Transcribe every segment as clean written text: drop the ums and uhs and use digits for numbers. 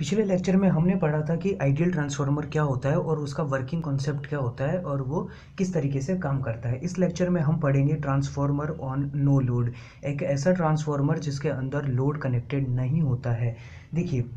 पिछले लेक्चर में हमने पढ़ा था कि आइडियल ट्रांसफार्मर क्या होता है और उसका वर्किंग कॉन्सेप्ट क्या होता है और वो किस तरीके से काम करता है। इस लेक्चर में हम पढ़ेंगे ट्रांसफार्मर ऑन नो लोड, एक ऐसा ट्रांसफार्मर जिसके अंदर लोड कनेक्टेड नहीं होता है। देखिए,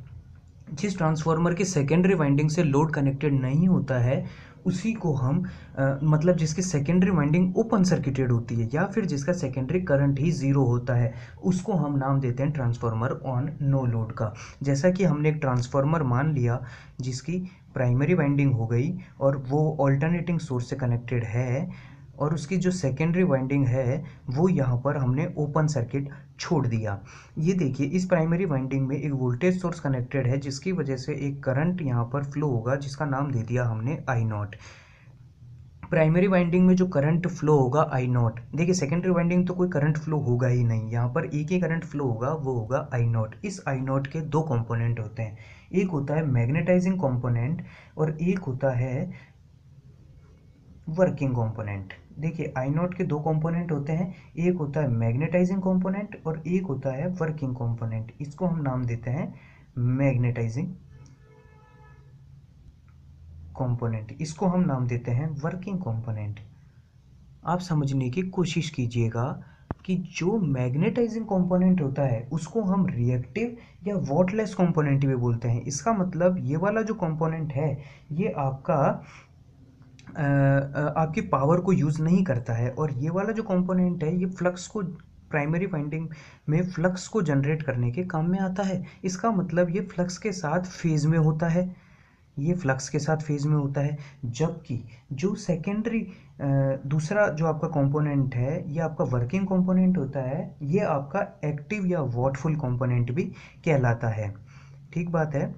जिस ट्रांसफार्मर के सेकेंडरी वाइंडिंग से लोड कनेक्टेड नहीं होता है उसी को हम मतलब जिसकी सेकेंडरी वाइंडिंग ओपन सर्किटेड होती है या फिर जिसका सेकेंडरी करंट ही ज़ीरो होता है, उसको हम नाम देते हैं ट्रांसफार्मर ऑन नो लोड का। जैसा कि हमने एक ट्रांसफार्मर मान लिया जिसकी प्राइमरी वाइंडिंग हो गई और वो ऑल्टरनेटिंग सोर्स से कनेक्टेड है और उसकी जो सेकेंडरी वाइंडिंग है वो यहाँ पर हमने ओपन सर्किट छोड़ दिया। ये देखिए, इस प्राइमरी वाइंडिंग में एक वोल्टेज सोर्स कनेक्टेड है जिसकी वजह से एक करंट यहाँ पर फ्लो होगा जिसका नाम दे दिया हमने आई नॉट। प्राइमरी वाइंडिंग में जो करंट फ्लो होगा आई नॉट, देखिए सेकेंडरी वाइंडिंग तो कोई करंट फ्लो होगा ही नहीं, यहाँ पर एक ही करंट फ्लो होगा, वो होगा आई नॉट। इस आई नॉट के दो कंपोनेंट होते हैं, एक होता है मैग्नेटाइजिंग कंपोनेंट और एक होता है वर्किंग कंपोनेंट। देखिए, आई नॉट के दो कंपोनेंट होते हैं, एक होता है मैग्नेटाइजिंग कंपोनेंट और एक होता है वर्किंग कंपोनेंट। इसको हम नाम देते हैं मैग्नेटाइजिंग कंपोनेंट, इसको हम नाम देते हैं वर्किंग कंपोनेंट। आप समझने की कोशिश कीजिएगा कि जो मैग्नेटाइजिंग कंपोनेंट होता है उसको हम रिएक्टिव या वॉटलेस कंपोनेंट भी बोलते हैं। इसका मतलब ये वाला जो कंपोनेंट है ये आपकी पावर को यूज़ नहीं करता है और ये वाला जो कंपोनेंट है ये फ्लक्स को, प्राइमरी वाइंडिंग में फ्लक्स को जनरेट करने के काम में आता है। इसका मतलब ये फ्लक्स के साथ फेज में होता है, ये फ्लक्स के साथ फेज में होता है। जबकि जो सेकेंडरी दूसरा जो आपका कंपोनेंट है ये आपका वर्किंग कंपोनेंट होता है, ये आपका एक्टिव या वॉटफुल कंपोनेंट भी कहलाता है। ठीक बात है,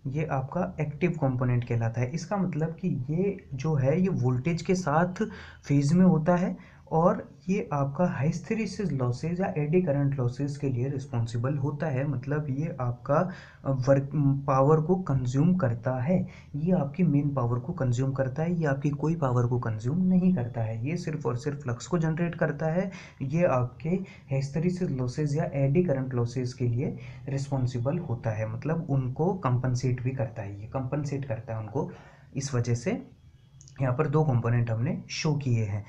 ये आपका एक्टिव कंपोनेंट कहलाता है। इसका मतलब कि ये जो है ये वोल्टेज के साथ फेज में होता है और ये आपका हाइस्टेरिसिस लॉसेज या एडी करंट लॉसेज के लिए रिस्पॉन्सिबल होता है। मतलब ये आपका वर्क पावर को कंज्यूम करता है, ये आपकी मेन पावर को कंज्यूम करता है, ये आपकी कोई पावर को कंज्यूम नहीं करता है, ये सिर्फ और सिर्फ फ्लक्स को जनरेट करता है। ये आपके हिस्टैरिसीस लॉसेज या एडी करंट लॉसेज के लिए रिस्पॉन्सिबल होता है, मतलब उनको कंपनसेट भी करता है, ये कंपनसेट करता है उनको। इस वजह से यहाँ पर दो कंपोनेंट हमने शो किए हैं।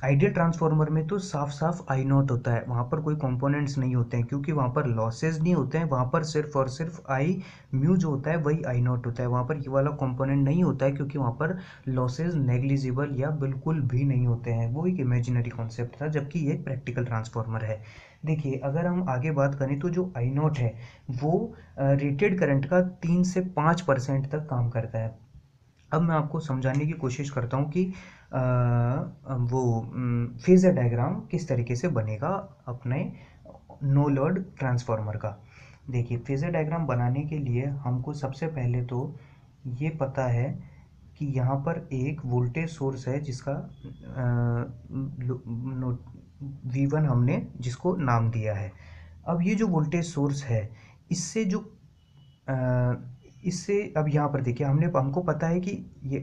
आइडियल ट्रांसफार्मर में तो साफ साफ आई नॉट होता है, वहाँ पर कोई कंपोनेंट्स नहीं होते हैं क्योंकि वहाँ पर लॉसेज नहीं होते हैं, वहाँ पर सिर्फ और सिर्फ आई म्यू जो होता है वही आई नॉट होता है। वहाँ पर ये वाला कंपोनेंट नहीं होता है क्योंकि वहाँ पर लॉसेज नेग्लिजिबल या बिल्कुल भी नहीं होते हैं, वो एक इमेजिनरी कॉन्सेप्ट था, जबकि ये एक प्रैक्टिकल ट्रांसफार्मर है। देखिए, अगर हम आगे बात करें तो जो आई नॉट है वो रेटेड करंट का 3 से 5% तक काम करता है। अब मैं आपको समझाने की कोशिश करता हूँ कि वो फेज़र डायग्राम किस तरीके से बनेगा अपने नो लोड ट्रांसफार्मर का। देखिए, फेज़र डायग्राम बनाने के लिए हमको सबसे पहले तो ये पता है कि यहाँ पर एक वोल्टेज सोर्स है जिसका V1 हमने जिसको नाम दिया है। अब ये जो वोल्टेज सोर्स है इससे जो इससे अब यहाँ पर देखिए, हमको पता है कि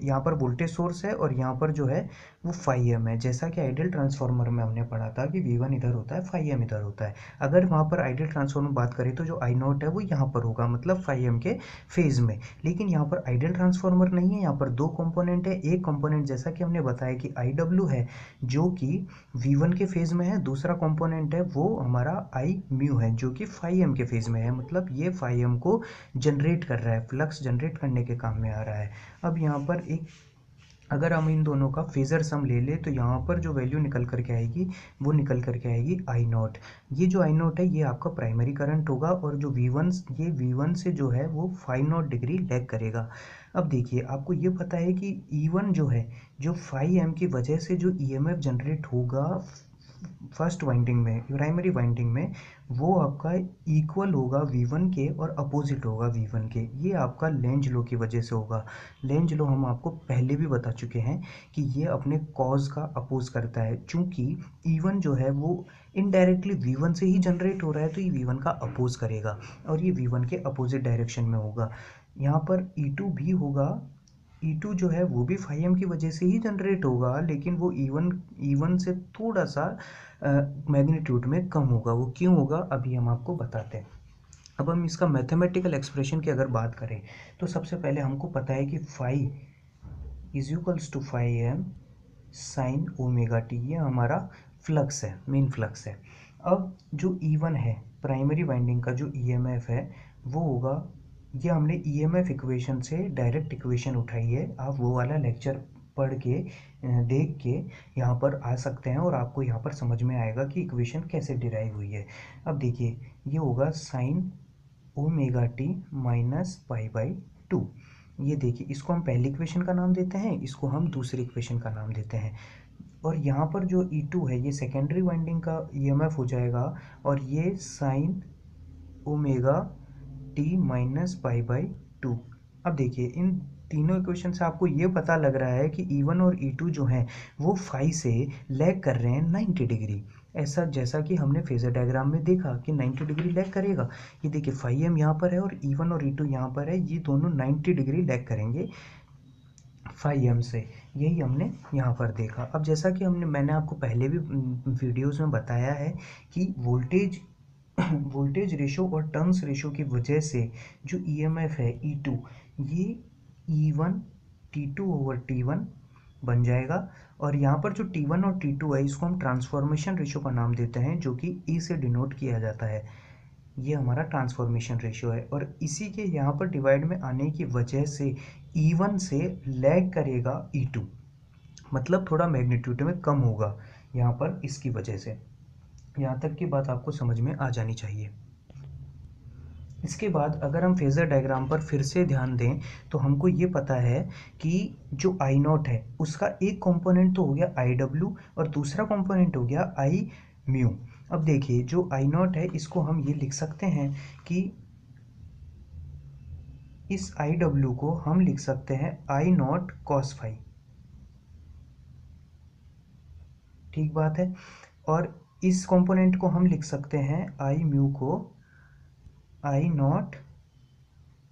यहाँ पर वोल्टेज सोर्स है और यहाँ पर जो है वो 5M है। जैसा कि आइडियल ट्रांसफार्मर में हमने पढ़ा था कि V1 इधर होता है, 5M इधर होता है। अगर वहाँ पर आइडियल ट्रांसफार्मर बात करें तो जो आई नॉट है वो यहाँ पर होगा, मतलब 5M के फेज में। लेकिन यहाँ पर आइडियल ट्रांसफार्मर नहीं है, यहाँ पर दो कंपोनेंट है। एक कंपोनेंट जैसा कि हमने बताया कि IW है जो कि V1 के फेज में है, दूसरा कंपोनेंट है वो हमारा आई म्यू है जो कि 5M के फेज में है, मतलब ये 5M को जनरेट कर रहा है, फ्लक्स जनरेट करने के काम में आ रहा है। अब यहाँ पर एक, अगर हम इन दोनों का फेज़र सम ले ले तो यहाँ पर जो वैल्यू निकल करके आएगी वो निकल करके आएगी आई नॉट। ये जो आई नॉट है ये आपका प्राइमरी करंट होगा और जो V1, ये V1 से जो है वो 5 नॉट डिग्री लैग करेगा। अब देखिए, आपको ये पता है कि E1 जो है, जो 5M की वजह से जो EMF जनरेट होगा फर्स्ट वाइंडिंग में, प्राइमरी वाइंडिंग में, वो आपका इक्वल होगा V1 के और अपोजिट होगा V1 के। ये आपका लेंज लॉ की वजह से होगा। लेंज लॉ हम आपको पहले भी बता चुके हैं कि ये अपने कॉज का अपोज करता है। चूंकि E1 जो है वो इनडायरेक्टली V1 से ही जनरेट हो रहा है तो ये V1 का अपोज करेगा और ये V1 के अपोजिट डायरेक्शन में होगा। यहाँ पर E2 भी होगा, E2 जो है वो भी 5M की वजह से ही जनरेट होगा, लेकिन वो E1 से थोड़ा सा मैग्नीट्यूड में कम होगा। वो क्यों होगा अभी हम आपको बताते हैं। अब हम इसका मैथमेटिकल एक्सप्रेशन की अगर बात करें तो सबसे पहले हमको पता है कि phi is equals to phi M sine omega T, ये हमारा फ्लक्स है, मेन फ्लक्स है। अब जो E1 है, प्राइमरी वाइंडिंग का जो EMF है, वो होगा, ये हमने EMF इक्वेशन से डायरेक्ट इक्वेशन उठाई है। आप वो वाला लेक्चर पढ़ के देख के यहाँ पर आ सकते हैं और आपको यहाँ पर समझ में आएगा कि इक्वेशन कैसे डिराइव हुई है। अब देखिए, ये होगा sign omega T minus pi by two. ये देखिए, इसको हम पहली इक्वेशन का नाम देते हैं, इसको हम दूसरी इक्वेशन का नाम देते हैं। और यहाँ पर जो E2 है, ये सेकेंडरी वाइंडिंग का EMF हो जाएगा, और ये sign omega T minus pi by two. अब देखिए, इन तीनों इक्वेशन से आपको ये पता लग रहा है कि E1 और E2 जो हैं वो फाई से लैग कर रहे हैं 90 डिग्री। ऐसा जैसा कि हमने फेजर डायग्राम में देखा कि 90 डिग्री लैग करेगा। ये देखिए, फाई एम यहाँ पर है और E1 और E2 यहाँ पर है, ये दोनों 90 डिग्री लैग करेंगे फाई एम से। यही हमने यहाँ पर देखा। अब जैसा कि मैंने आपको पहले भी वीडियोस में बताया है कि वोल्टेज रेशो और टर्न्स रेशो की वजह से जो EMF है E2, ये E1 T2 ओवर T1 बन जाएगा। और यहाँ पर जो T1 और T2 है, इसको हम ट्रांसफॉर्मेशन रेशो का नाम देते हैं, जो कि E से डिनोट किया जाता है। ये हमारा ट्रांसफॉर्मेशन रेशियो है, और इसी के यहाँ पर डिवाइड में आने की वजह से E1 से लैग करेगा E2, मतलब थोड़ा मैग्नीट्यूड में कम होगा यहाँ पर, इसकी वजह से। यहाँ तक की बात आपको समझ में आ जानी चाहिए। इसके बाद अगर हम फेज़र डायग्राम पर फिर से ध्यान दें तो हमको ये पता है कि जो आई नॉट है उसका एक कंपोनेंट तो हो गया आई डब्ल्यू और दूसरा कंपोनेंट हो गया आई म्यू। अब देखिए, जो आई नॉट है इसको हम ये लिख सकते हैं कि इस आई डब्ल्यू को हम लिख सकते हैं आई नॉट कॉस फाई। ठीक बात है। और इस कंपोनेंट को हम लिख सकते हैं आई म्यू को आई नॉट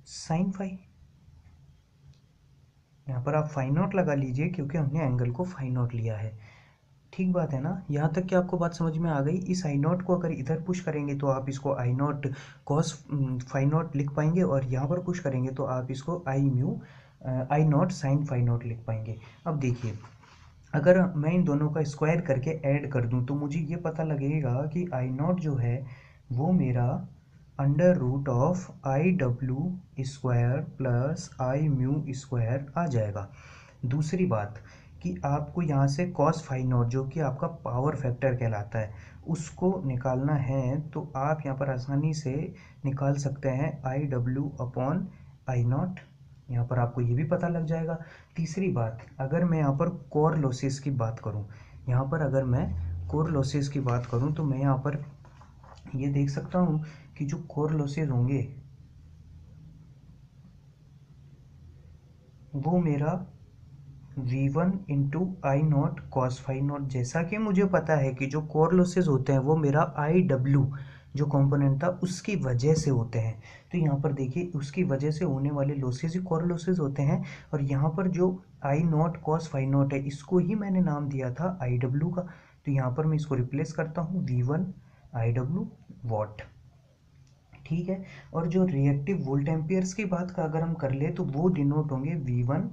साइन फाई। यहाँ पर आप फाई नॉट लगा लीजिए क्योंकि हमने एंगल को फाई नॉट लिया है। ठीक बात है ना? यहाँ तक कि आपको बात समझ में आ गई। इस आई नॉट को अगर इधर पुश करेंगे तो आप इसको आई नॉट कॉस फाई नॉट लिख पाएंगे, और यहाँ पर पुश करेंगे तो आप इसको आई नॉट साइन फाई नॉट लिख पाएंगे। अब देखिए, अगर मैं इन दोनों का स्क्वायर करके ऐड कर दूं तो मुझे ये पता लगेगा कि आई नॉट जो है वो मेरा under root of I W square plus I mu square आ जाएगा। दूसरी बात कि आपको यहाँ से कॉस फाई नॉट, जो कि आपका पावर फैक्टर कहलाता है, उसको निकालना है तो आप यहाँ पर आसानी से निकाल सकते हैं I W upon I not. यहाँ पर आपको ये भी पता लग जाएगा। तीसरी बात, अगर मैं यहाँ पर कोर लॉसेस की बात करूँ, यहाँ पर अगर मैं कोर लॉसेस की बात करूँ तो मैं यहाँ पर ये देख सकता हूँ कि जो कोर लॉसेस होंगे वो मेरा V1 into I naught cos phi naught. जैसा कि मुझे पता है कि जो कोर लॉसेस होते हैं वो मेरा आई डब्ल्यू जो कंपोनेंट था उसकी वजह से होते हैं। तो यहाँ पर देखिए, उसकी वजह से होने वाले लॉसेस ही कोर लॉसेस होते हैं। और यहाँ पर जो आई नॉट कॉस फाई नॉट है, इसको ही मैंने नाम दिया था आई डब्ल्यू का। तो यहाँ पर मैं इसको रिप्लेस करता हूँ V1 आई डब्ल्यू वॉट। ठीक है। और जो रिएक्टिव वोल्ट एम्पियर्स की बात का अगर हम कर ले तो वो डिनोट होंगे V1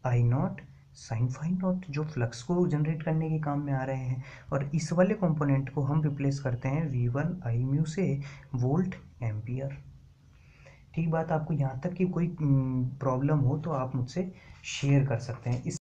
I naught sine phi naught, जो फ्लक्स को जनरेट करने के काम में आ रहे हैं। और इस वाले कंपोनेंट को हम रिप्लेस करते हैं V1 आई म्यू से वोल्ट एम्पियर। ठीक बात। आपको यहाँ तक कि कोई प्रॉब्लम हो तो आप मुझसे शेयर कर सकते हैं। इस